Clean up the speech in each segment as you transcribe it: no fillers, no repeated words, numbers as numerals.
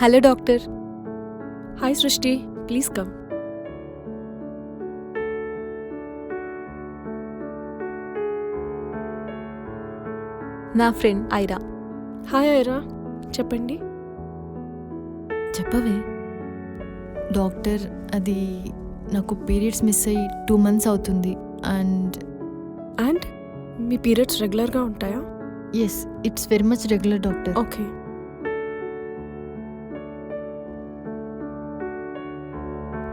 Hello doctor. Hi సృష్టి, please come. నా friend Aira. Hi Aira, చెప్పండి. చెప్పవే. డాక్టర్, అది నాకు పీరియడ్స్ మిస్ అయ్యి 2 months అవుతుంది. అండ్ అండ్ మీ పీరియడ్స్ రెగ్యులర్గా ఉంటాయా? Yes, it's very much regular doctor. Okay.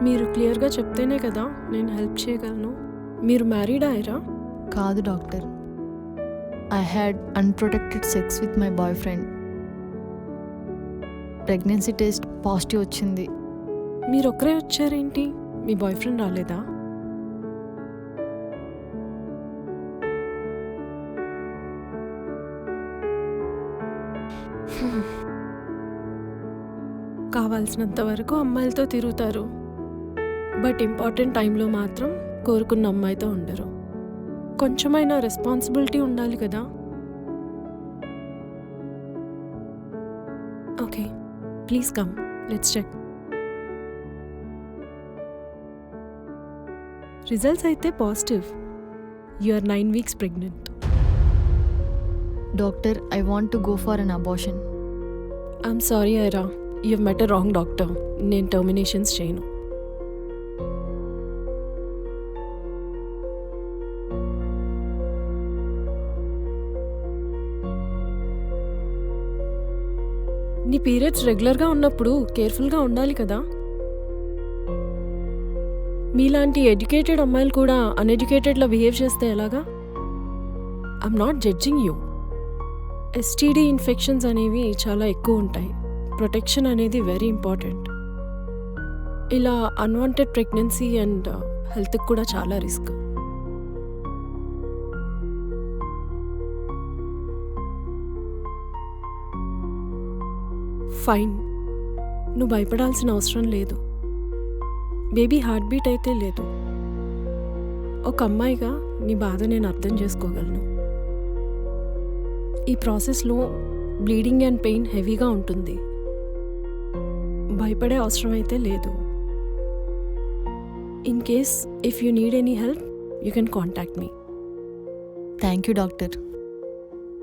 మీరు క్లియర్గా చెప్తేనే కదా నేను హెల్ప్ చేయగలను. మీరు మ్యారీడా ఐరా? కాదు doctor, I had unprotected sex with my boy friend. Pregnancy test positive వచ్చింది. మీరు ఒక్కరే వచ్చారేంటి? మీ బాయ్ ఫ్రెండ్ రాలేదా? కావాల్సినంత వరకు అమ్మాయిలతో తిరుగుతారు, బట్ ఇంపార్టెంట్ టైంలో మాత్రం కోరుకున్న అమ్మాయితో ఉండరు. కొంచెమైనా రెస్పాన్సిబిలిటీ ఉండాలి కదా. Okay, please come, let's check. Results అయితే positive. You are 9 weeks pregnant. Doctor, I want to go for an abortion. I'm sorry Ira, you met a wrong doctor. నేను టర్మినేషన్స్ చేయను. నీ పీరియడ్స్ రెగ్యులర్గా ఉన్నప్పుడు కేర్ఫుల్గా ఉండాలి కదా. మీలాంటి ఎడ్యుకేటెడ్ అమ్మాయిలు కూడా అన్ఎడ్యుకేటెడ్లా బిహేవ్ చేస్తే ఎలాగా? I'm not judging you. STD infections అనేవి చాలా ఎక్కువ ఉంటాయి. ప్రొటెక్షన్ అనేది వెరీ ఇంపార్టెంట్. ఇలా అన్వాంటెడ్ ప్రెగ్నెన్సీ అండ్ హెల్త్కి కూడా చాలా రిస్క్. ఫైన్, నువ్వు భయపడాల్సిన అవసరం లేదు. బేబీ హార్ట్ బీట్ అయితే లేదు. ఒక అమ్మాయిగా నీ బాధ నేను అర్థం చేసుకోగలను. ఈ ప్రాసెస్లో బ్లీడింగ్ అండ్ పెయిన్ హెవీగా ఉంటుంది. భయపడే అవసరం అయితే లేదు. In case if you need any help you can contact me. Thank you doctor.